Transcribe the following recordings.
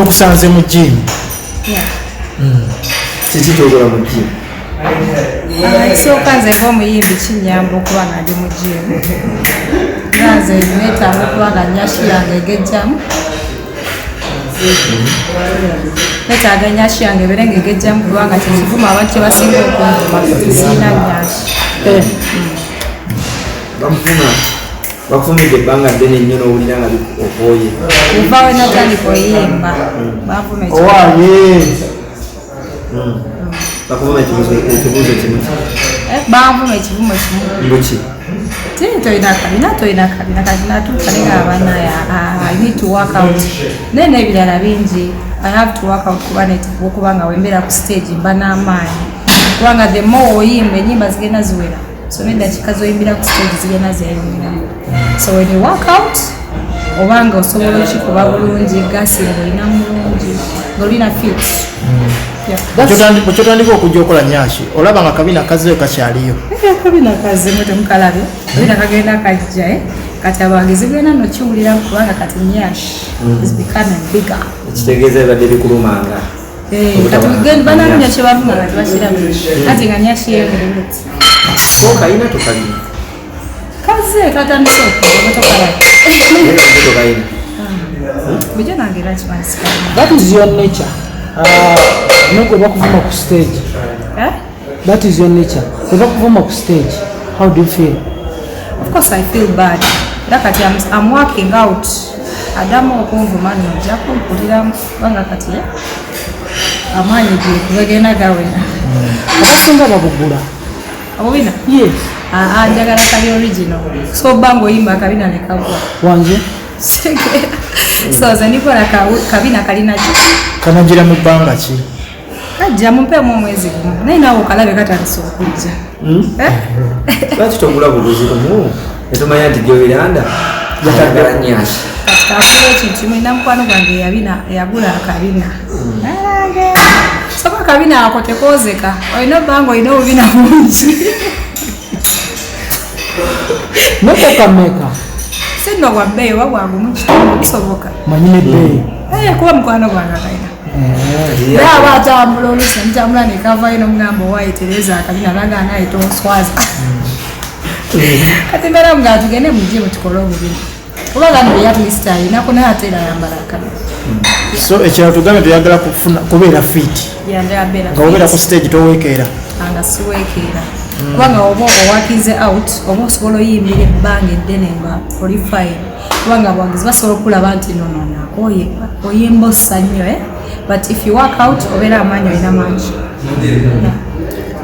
tukusanze mu gym. Kiki kyokola mu gym? Ekisooka nze ng'omuyimbi kinyamba okuba nga ndi mu gym. Nze neetaaga okuba nga Nyash yange egejjamu. Neetaaga Nyash yange ebeere ng'egejjamu kubanga kyekivuma abantu kye basinga okunvuma siina Nyash. Bakufumidde ebbanga ddene nnyo n'owulira nga okooye. Kuva we natandika oyimba banvuma bakuvuma ekibuuzo kimu banvuma ekivumo kimu ndoki toyina kabina kati natuuka nenga abanaye I need to work out naye n'ebirala bingi I have to work out kubanga wembeera ku stage mba n'amaanyi kubanga the more oyimba ennyimba zigenda ziwera so n'eddakiika zoyimbira ku stage zigenda zeyongeramu so when you work out obanga osobola okikuba bulungi gasi ng'olina mulungi ng'olina fit Bw'otandika okujja okola Nyash olaba nga kabina kazeyo kakyaliyo. Kabina kazimu temukalabe kabina kagenda kajja kati abawagizi genda nokiwulira kubanga kati Nyash is becoming bigger. Ekitegeeza ebadde bikulumanga. Kati banamanya kye bavuma nga tebakirabe kati nga Nyash yeyongera kalina tokalina kaze katandika okujja tokalina bujo nange era kimanyi. That is your nature. Noko bakuvuma ku stage. That is your nature. Bakuvuma ku stage. How do you feel? Of course I feel bad. Kati I'm working out. Adamu okunvuma nojja kumpulira banga kati amaanyi gegenda gawena. Abasinga babugula. Abobina? Yes. Njagala kali original. So bango yimba kabina ne kagwa. Wanje? So zanikola kabina kalina ki? Kanajira mu bbanga ki? Kajja mumpemu omwezi gumu. Naye naawe okalabe katandise okujja. Lwaki togula buguzi lumu? Etumanya nti Jowy Landa yatagala Nyash. Kati kakula ekintu kimu ina mukwano gwange yagula akabina. Soka akabina ako tekoozeka. Olina bbanga olina obubina bungi. Nokokameka. Sino gwa bbeeyi oba bwagumu kitundu kisoboka. Manyine bbeeyi. Kuba mukwano gwange akayina. Naye aba atambula oluusi ntambula ne kavayo n'omugamba owayitereza akabina nagana ayita onswaza. Kati mbeera nga tugende mu gym tukole obubina. Kuba gandi at least alinako naye ate era ayambala akabina. So ekirala tugambe tuyagala kubeera fit. Nga obeera ku stage toweekeera. Nga siweekeera. Kubanga oba owakize out oba osobola oyimbira ebbanga eddene nga oli fine kubanga abawagizi basobola okulaba nti nono oyimba ossa nnyo but if you work out obeera amaanyi olina mangi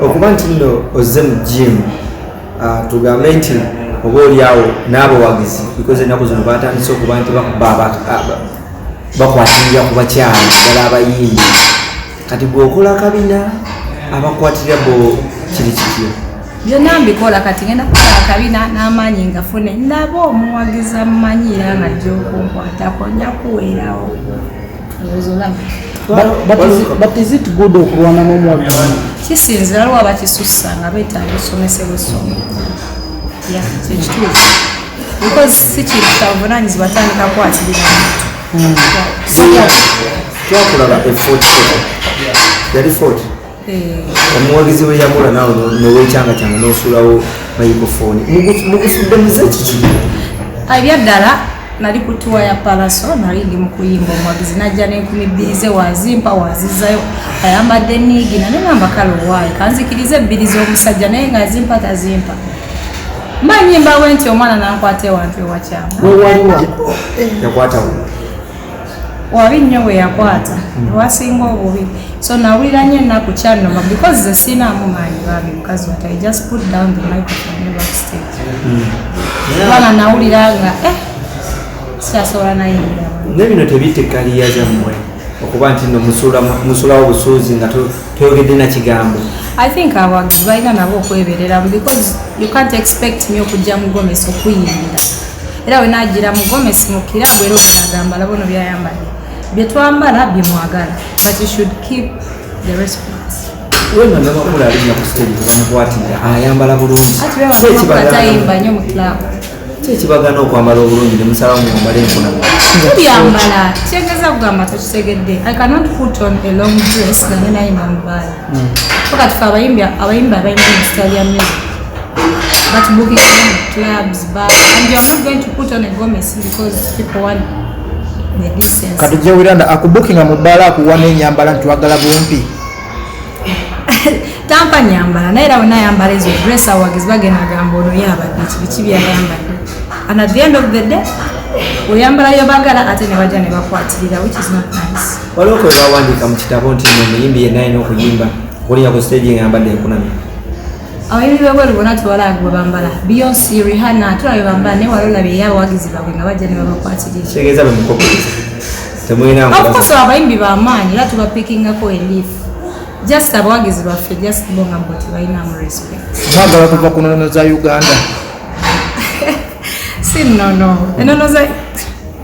okuba nti nno ozze mu gym tugambe nti oba oliawo n'abawagizi because ennaku zino batandise okuba nti bakwatirira ku bakyala ddala abayimbi kati bw'okola kabina abakwatirira bo kiri kityo byonna mbikola kati ngenda kukola akabina n'amaanyi ngafune ndaba omuwagizi amumanyiira nga ajja okunkwatako nja kuweerawo But is it good okulwana n'omuwagizi? Kisinzira lwaba kisussa nga beetaaga osomesebwa essomo kyekituufu because si kintu kya buvunaanyizibwa tandika kwatirira muntu twakulaba yali 40 omuwagizi we yakola nawe nowekyanga kyanga n'osuulawo microphone mugusudde muze kiki ebyaddala nali ku tuwa ya Palaso nali ndi mu kuyimba omuwagizi najja n'2,000 ze wazimpa wazizayo ayambadde niigi nane ngamba kale owaayi kanzikirize 2 z'omusajja naye nga azimpa tazimpa manyimbawe nti omwana nankwata ewantu ewakyanga yakwatawo wabi nnyo we yakwata lwasinga obubi so nawulira nnyo ennaku kyannoma because ze siinaamu maanyi babi mukazi wata I just put down the microphone ne backstage kubanga nawulira nga sikyasobola nayimbira nebino tebite kaliya zammwe okuba nti no musulawo obusuuzi nga toyogedde na kigambo I think abawagizi balina nabo okwebereramu because you can't expect me okujja mu gomesi okuyimbira era we nagira mu gomesi mu kirabu era okunagamba labono byayambadde byetwambala byemwagala but you should keep the respect wena namakula alinya ku stage bamukwatira ayambala bulungi ati wewe atayimba nnyo mu club Kibagana okwambala obulungi ne musaba mu mbale enfuna. Byambala kyengeza kugamba tokitegedde. I cannot put on a long dress nga nina yimba mubala. Wakati fa abayimbi mu Australian music. But booking clubs, bars, and you are not going to put on a gomez because people want the distance. Kati Jowy Landa akubukinga mubala akuwane nyambala ntwagala bumpi. Tampa nyambala naye era wena yambala ezo dress awagizi bagenda gamba ono yabadde biki byayambadde. And at the end of the day oyambala yobagala ate ne bajja ne bakwatirira, which is not nice. Waliwo kwe bawandika mu kitabo nti omuyimbi yenna alina okuyimba kulinnya ku stage ng'ayambadde enkunamyo. Abayimbi b'ebweru bonna tewalaga gwe bambala. Beyonce, Rihanna tulabe bambala naye wali olabye abawagizi baabwe nga bajja ne babakwatirira. Kitegeeza be mukokoliza. Temulina of course abayimbi b'amaanyi era tubapikingako eliif. Just abawagizi baffe just bonga mbu tebalinamu respect. Baagala kuva ku nnono za Uganda. Si nnono. Ennono za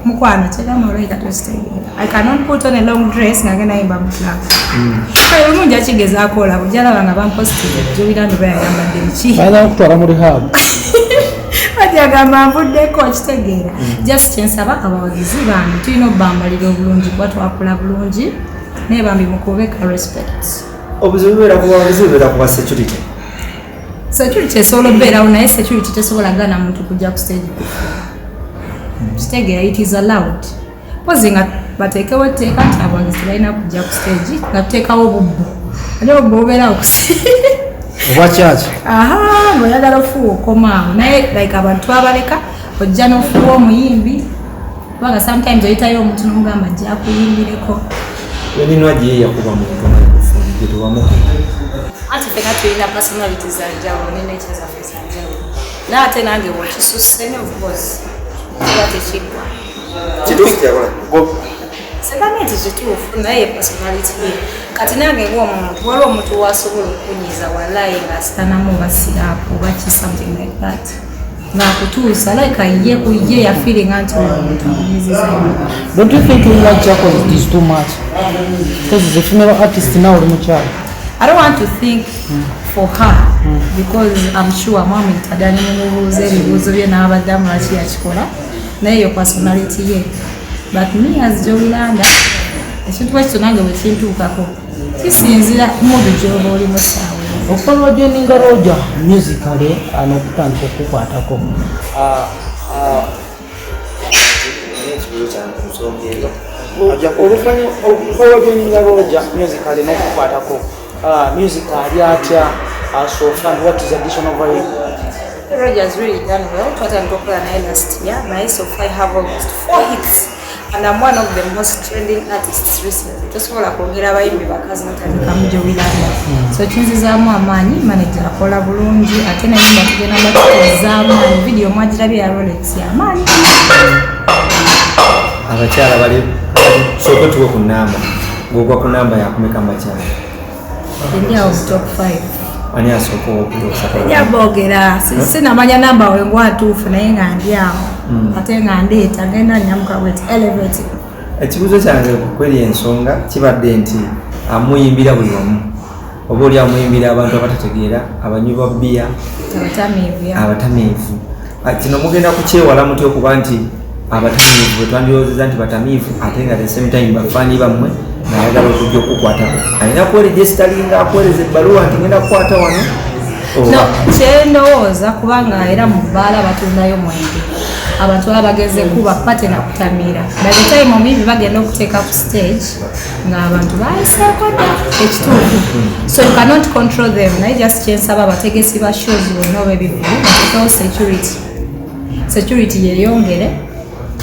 mukwano kyegamba olwaika tositegeera. I cannot put on a long dress nga ngenda yimba mu club. Kale omungi akigezaako olaba ojja laba nga bampositire Jowy Landa oba yayambadde biki. Bayina okutwala mu rehab. Ati agamba nvuddeko kitegeera. Just kyensaba abawagizi bange tulina obbambalira obulungi kuba twakula bulungi naye bambi mukubeka respect. Obuzibu bubeera ku bawagizi bubeera ku ba security. Security esobola obeerawo naye security tesobola gaana muntu kujja ku stage kufa. Kitegeera it is allowed. Pozi nga bateekewo etteeka nti abawagizi tebalina kujja ku stage nga tuteekawo obubbo. Ate obubbo bubeerawo ku Oba kyaki? Ng'oyagala ofuuwa okomaawo naye like abantu abaleka ojja n'ofuuwa omuyimbi kubanga sometimes oyitayo omuntu n'omugamba ajja akuyimbireko. Winnie Nwagi ye yakuba mu microphone gyetubamu. Ati ffenna tulina personality za njawulo ne nature zaffe za njawulo. Naye ate nange bw'okisusse ne of course kiba tekiggwa. Kituufu kyakola. Sebane kituufu naye personality ye. Kati nange ng'omuntu waliwo omuntu wasobola okunyiiza wallahi ng'asitanamu oba siraapu oba ki something like that. Ng'akutuusa like ye ku ye ya feeling anti omuntu amunyiiziza. Don't you think Yamujako is too much? Because he's a female artist now oli mukyala. I don't want to think for her because I'm sure mami tadani mubuuza ebibuuzo bye n'abaddamu lwaki yakikola naye yo personality ye. But me as Jowy Landa ekintu bwekito nange bwe kintuukako kisinzira mubi gy'oba olimu saawe. Okukola ojoininga Alojja musically n'okutandika okukwatako. Oluvannyuma okukola ojoininga Alojja musically n'okukwatako. Musically atya so and what is additional value? Roger's really done well. Twatandika okukola naye last year naye so far I have almost 4 hits. And I'm one of the most trending artists recently. Tosobola kwongera abayimbi bakazi notandikamu Jowy Landa. So kinzizaamu amaanyi manager akola bulungi ate nayimba tugenda bakuzaamu video mwagirabye ya Rolex y'amaanyi. Abakyala bali sooka tuwe ku namba. Ng'ogwa ku namba yakumeka mu bakyala. Ndi awo top 5. Ani asooka okutuusa? Njaboogera sinamanya namba we ngwatuufu naye nga ndi awo. Ate nga ndeeta ngenda nyamuka bweti elevate. Ekibuuzo kyange kweri ensonga kibadde nti amuyimbira buli wamu. Oba oli amuyimbira abantu abatategeera, abanywi ba bbiya, abatamiivu. Kino mugenda kukyewala mutya okuba nti abatamiivu bwe twandirowoozeza nti batamiivu ate nga the same time bafaani bammwe naayagala okujja okukwatako. Alina kuwerejesitalinga akuweereza ebbaluwa nti ngenda kukwata wano. No, kyendowooza kubanga era mu bbaala batundayo mwenge. Abantu abageze kuba pate na kutamiira. By the time omuyimbi bagenda okuteeka ku stage ng'abantu bayiseeko dda ekituufu. So you cannot control them. Naye just kyensaba abategesi ba shows bonna oba ebivulu bateekawo security. Security yeyongere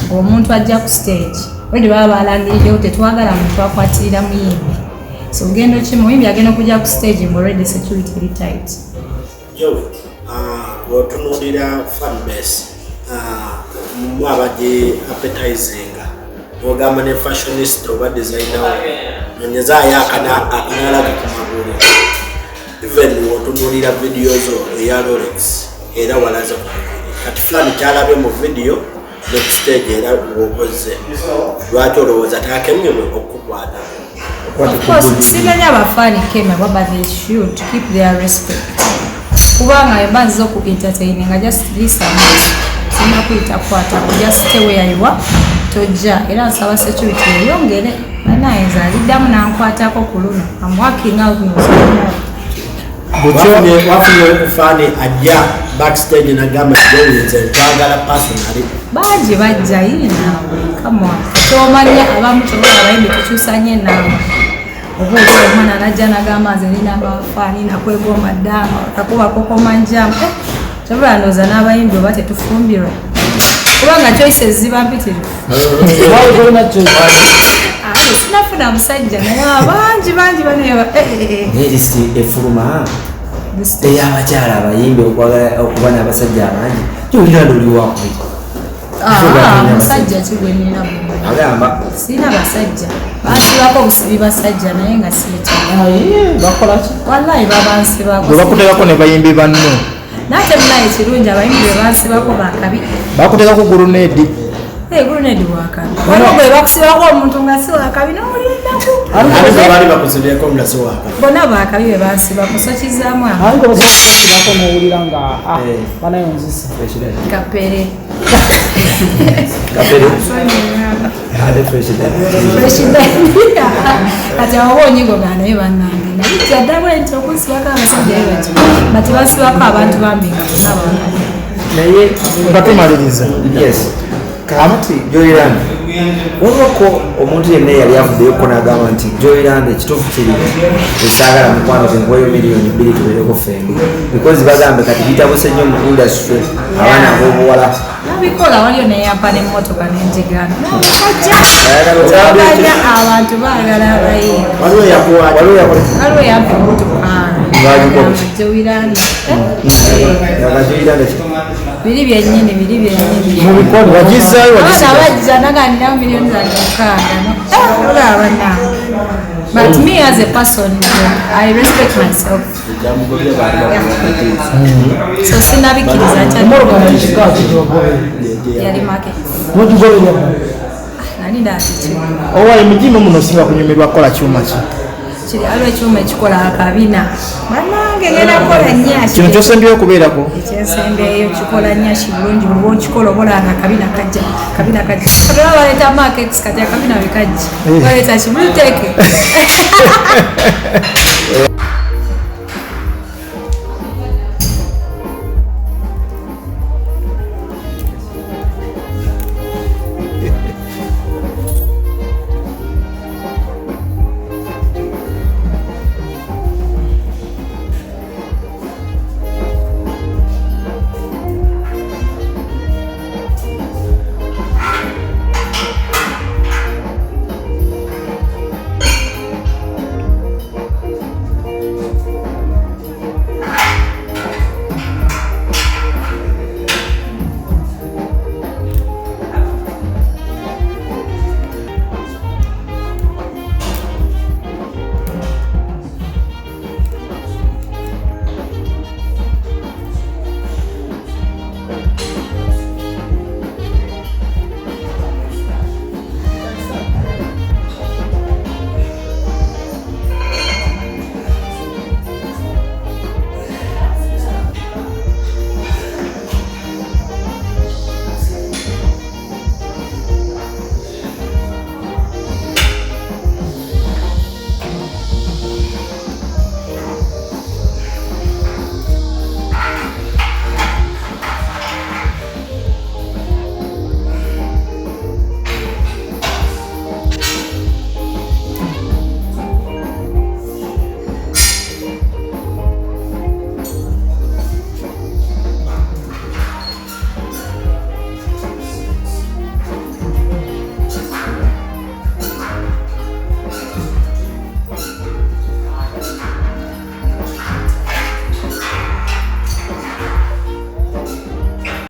ng'omuntu ajja ku stage. Bwe baba balangirirewo tetwagala muntu akwatirira muyimbi. So ngendo ki muyimbi agenda okujja ku stage nga already security eri tight. Jowy, otunuulira fan base mwabadde appetizinga ogamba ne fashionista oba designer nonyezaayo akanalaga ku magulu even otunuulira video zo eya Rolex era walaza ku magulu kati fulani kyalabe mu video next stage era wokoze lwaki olowooza taakemyebwe okukwata? Of course, simenya abafaani keme baba they should keep their respect. Kubanga embanzi z'oku entertaining just listen. sina kuyita kwata just stay where you are tojja era nsaba security eyongere banayinza aliddamu nankwatako ku luno I'm working out wafunye okufaani ajja backstage nagamba joyinze twagala personally baje bajja yina kamwa tomanya abamu tobola abayimbi tukyusanye enamba obuuza omwana najja nagamba nze nina abafaani nakwegomba ddanga kakuba kokomanjamu tobola ndooza n'abayimbi oba tetufumbirwa kubanga choices ziba mpitirivu sinafuna musajja naye bangi baneeba lisiti efuluma ey'abakyala abayimbi okuba n'abasajja abangi gyolira loliwako musajja kigwe nina agamba sina basajja bansibako obusibi basajja naye nga bakolaki wallahi babansibako bakutekako ne bayimbi banno nate munaye ekirungi abayimbi bebansibako bakabi bakutekako gurunedi gurunedi wakabi bwe bakusibako omuntu nga si wakabi n'omulindaku bali bakusibyeko nga si wakabi bonna bakabi bebansibako so kizaamu ange basibako n'owulira nga banayonzisa kapere kati awo onyigo ga naye bannange nabikyaddamu enti okusibako abasajja bebati bati basibako abantu bambi nga bonna bakabi naye nga tumaliriza kati Jowy Landa waliwako omuntu yenna yali avuddeyoko n'agamba nti Jowy Landa ekituufu kiri esaagala mukwano zenkuwayo miliyoni 2 tubeereko ffembi because bagambe kati bitabuse nnyo mu industry abaana ab'obuwala nabikola waliyo neyampa n'emmotoka n'enjigano n'abasajja abantu baagala abayimbi waliwo yampa emmotoka Jowy Landa biri byennyini wagizaayo abaana bajja naganiramu miliyoni za 6 olabana but me as a person I respect myself so sinabikiriza yali market nani ndati owa emijimu muno singa kunyumirwa kola kyuma ki kiri aliwo ekyuma ekikola akabina bannange ngenda kukola Nyash kino kyosembyeyo okubeerako ekyensembeeyo kikola Nyash bulungi bwe okikola obolanga akabina kajja katera baleeta markets kati akabina bwe kajja baleeta kibuteeke